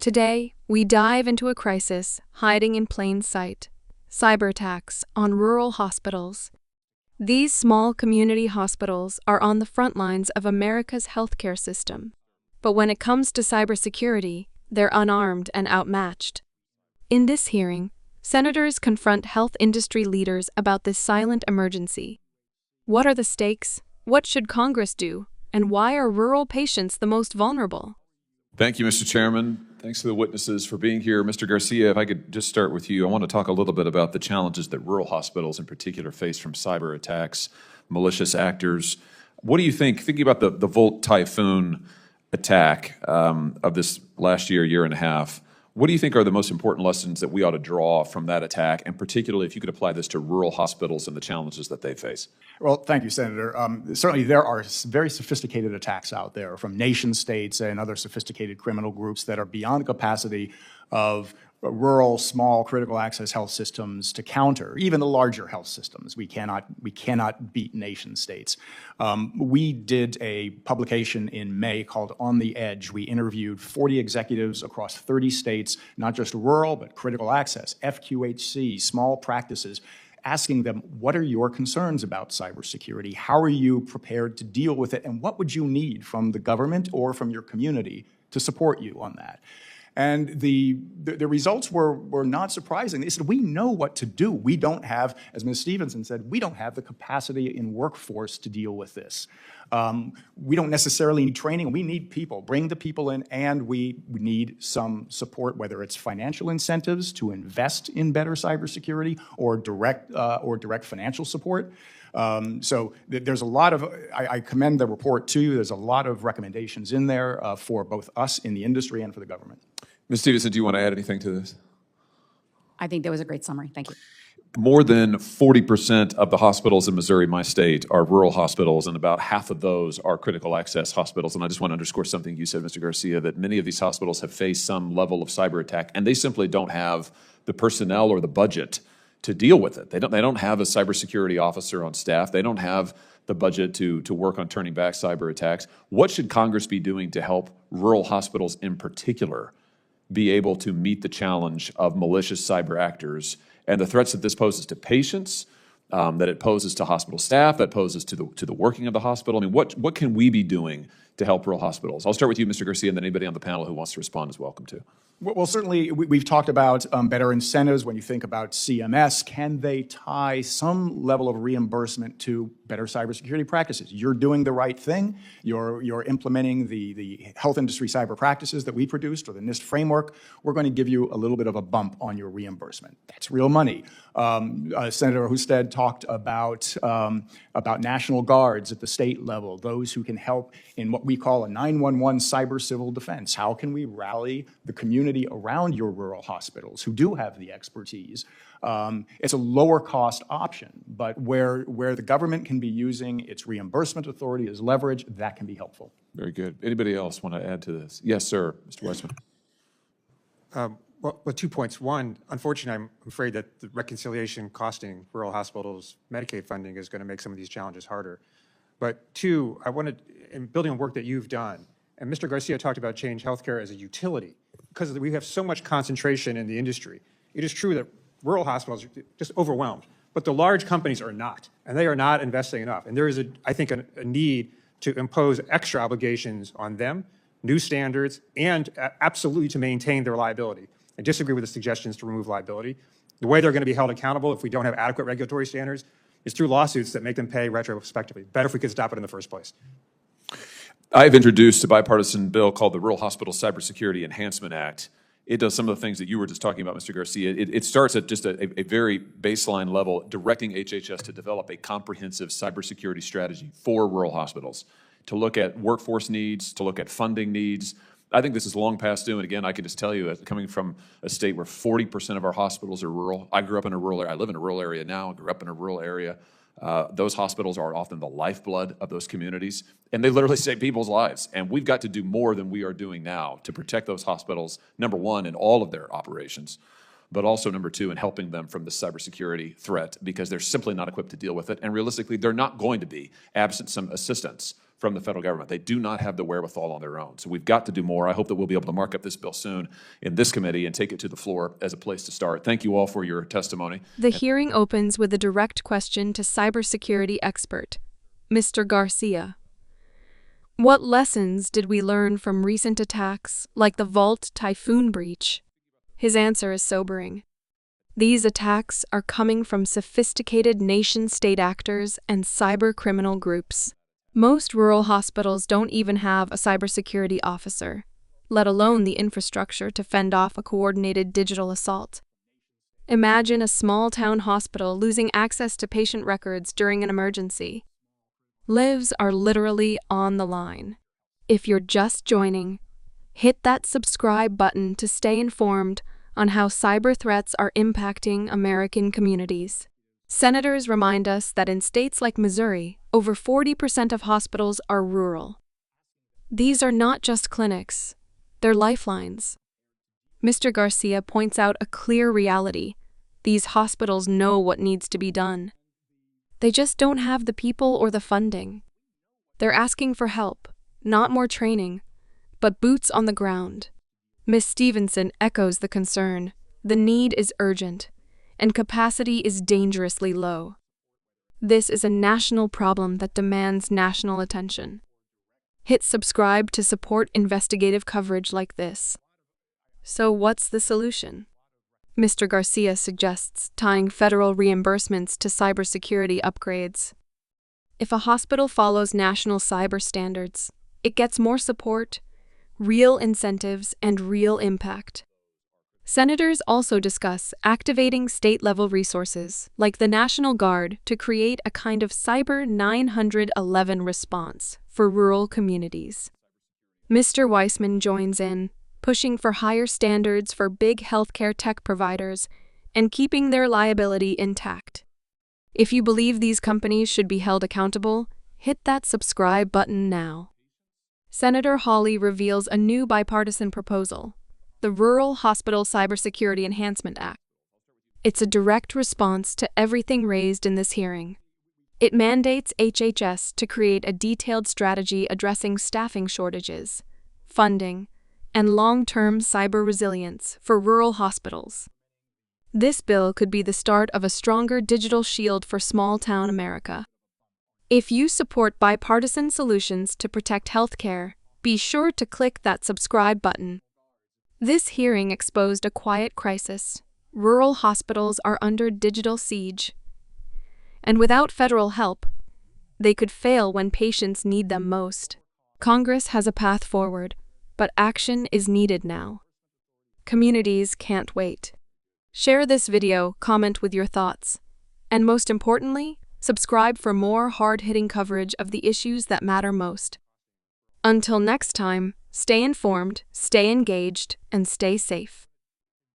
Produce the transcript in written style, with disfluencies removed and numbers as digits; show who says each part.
Speaker 1: Today, we dive into a crisis hiding in plain sight: cyberattacks on rural hospitals. These small community hospitals are on the front lines of America's healthcare system. But when it comes to cybersecurity, they're unarmed and outmatched. In this hearing, senators confront health industry leaders about this silent emergency. What are the stakes? What should Congress do? And why are rural patients the most vulnerable?
Speaker 2: Thank you, Mr. Chairman. Thanks to the witnesses for being here. Mr. Garcia, if I could just start with you, I want to talk a little bit about the challenges that rural hospitals in particular face from cyber attacks, malicious actors. What do you think, thinking about the Volt Typhoon attack of this last year and a half, what do you think are the most important lessons that we ought to draw from that attack, and particularly if you could apply this to rural hospitals and the challenges that they face?
Speaker 3: Well, thank you, Senator. Certainly there are very sophisticated attacks out there from nation states and other sophisticated criminal groups that are beyond the capacity of rural, small, critical access health systems to counter, even the larger health systems. We cannot beat nation states. We did a publication in May called On the Edge. We interviewed 40 executives across 30 states, not just rural, but critical access, FQHC, small practices, asking them, what are your concerns about cybersecurity? How are you prepared to deal with it? And what would you need from the government or from your community to support you on that? And the results were not surprising. They said, we know what to do. We don't have, as Ms. Stevenson said, we don't have the capacity in workforce to deal with this. We don't necessarily need training. We need people. Bring the people in, and we need some support, whether it's financial incentives to invest in better cybersecurity or direct financial support. So there's a lot of, I commend the report too. There's a lot of recommendations in there for both us in the industry and for the government.
Speaker 2: Ms. Stevenson, do you want to add anything to this?
Speaker 4: I think that was a great summary. Thank you.
Speaker 2: More than 40% of the hospitals in Missouri, my state, are rural hospitals, and about half of those are critical access hospitals. And I just want to underscore something you said, Mr. Garcia, that many of these hospitals have faced some level of cyber attack, and they simply don't have the personnel or the budget to deal with it. They don't have a cybersecurity officer on staff. They don't have the budget to work on turning back cyber attacks. What should Congress be doing to help rural hospitals in particular be able to meet the challenge of malicious cyber actors and the threats that this poses to patients, that it poses to hospital staff, that poses to the working of the hospital? I mean, what can we be doing to help rural hospitals? I'll start with you, Mr. Garcia, and then anybody on the panel who wants to respond is welcome to.
Speaker 3: Well, certainly we've talked about better incentives. When you think about CMS, can they tie some level of reimbursement to better cybersecurity practices? You're doing the right thing. You're implementing the health industry cyber practices that we produced, or the NIST framework. We're going to give you a little bit of a bump on your reimbursement. That's real money. Senator Husted talked about National Guards at the state level, those who can help in what we call a 911 cyber civil defense. How can we rally the community around your rural hospitals who do have the expertise? It's a lower cost option, but where the government can be using its reimbursement authority as leverage, that can be helpful.
Speaker 2: Very good. Anybody else want to add to this? Yes, sir, Mr. Weissman.
Speaker 5: Well, 2 points. One, unfortunately, I'm afraid that the reconciliation costing rural hospitals Medicaid funding is going to make some of these challenges harder. But two, I wanted, in building on work that you've done, and Mr. Garcia talked about Change Healthcare as a utility, because we have so much concentration in the industry. It is true that rural hospitals are just overwhelmed, but the large companies are not, and they are not investing enough. And there is, I think, a need to impose extra obligations on them, new standards, and absolutely to maintain their liability. I disagree with the suggestions to remove liability. The way they're going to be held accountable if we don't have adequate regulatory standards is through lawsuits that make them pay retrospectively. Better if we could stop it in the first place.
Speaker 2: I've introduced a bipartisan bill called the Rural Hospital Cybersecurity Enhancement Act. It does some of the things that you were just talking about, Mr. Garcia. It starts at just a very baseline level, directing HHS to develop a comprehensive cybersecurity strategy for rural hospitals, to look at workforce needs, to look at funding needs. I think this is long past due, and again, I can just tell you, coming from a state where 40% of our hospitals are rural. I grew up in a rural area. I live in a rural area now. I grew up in a rural area. Those hospitals are often the lifeblood of those communities, and they literally save people's lives. And we've got to do more than we are doing now to protect those hospitals, number one, in all of their operations, but also number two, in helping them from the cybersecurity threat, because they're simply not equipped to deal with it. And realistically, they're not going to be, absent some assistance from the federal government. They do not have the wherewithal on their own. So we've got to do more. I hope that we'll be able to mark up this bill soon in this committee and take it to the floor as a place to start. Thank you all for your testimony.
Speaker 1: The hearing opens with a direct question to cybersecurity expert, Mr. Garcia. What lessons did we learn from recent attacks like the Vault Typhoon breach? His answer is sobering. These attacks are coming from sophisticated nation-state actors and cyber-criminal groups. Most rural hospitals don't even have a cybersecurity officer, let alone the infrastructure to fend off a coordinated digital assault. Imagine a small-town hospital losing access to patient records during an emergency. Lives are literally on the line. If you're just joining, hit that subscribe button to stay informed on how cyber threats are impacting American communities. Senators remind us that in states like Missouri, over 40% of hospitals are rural. These are not just clinics, they're lifelines. Mr. Garcia points out a clear reality. These hospitals know what needs to be done. They just don't have the people or the funding. They're asking for help, not more training, but boots on the ground. Ms. Stevenson echoes the concern. The need is urgent, and capacity is dangerously low. This is a national problem that demands national attention. Hit subscribe to support investigative coverage like this. So what's the solution? Mr. Garcia suggests tying federal reimbursements to cybersecurity upgrades. If a hospital follows national cyber standards, it gets more support, real incentives, and real impact. Senators also discuss activating state-level resources, like the National Guard, to create a kind of Cyber 911 response for rural communities. Mr. Weissman joins in, pushing for higher standards for big healthcare tech providers and keeping their liability intact. If you believe these companies should be held accountable, hit that subscribe button now. Senator Hawley reveals a new bipartisan proposal, the Rural Hospital Cybersecurity Enhancement Act. It's a direct response to everything raised in this hearing. It mandates HHS to create a detailed strategy addressing staffing shortages, funding, and long-term cyber resilience for rural hospitals. This bill could be the start of a stronger digital shield for small-town America. If you support bipartisan solutions to protect healthcare, be sure to click that subscribe button. This hearing exposed a quiet crisis. Rural hospitals are under digital siege. And without federal help, they could fail when patients need them most. Congress has a path forward, but action is needed now. Communities can't wait. Share this video, comment with your thoughts, and most importantly, subscribe for more hard-hitting coverage of the issues that matter most. Until next time, stay informed, stay engaged, and stay safe.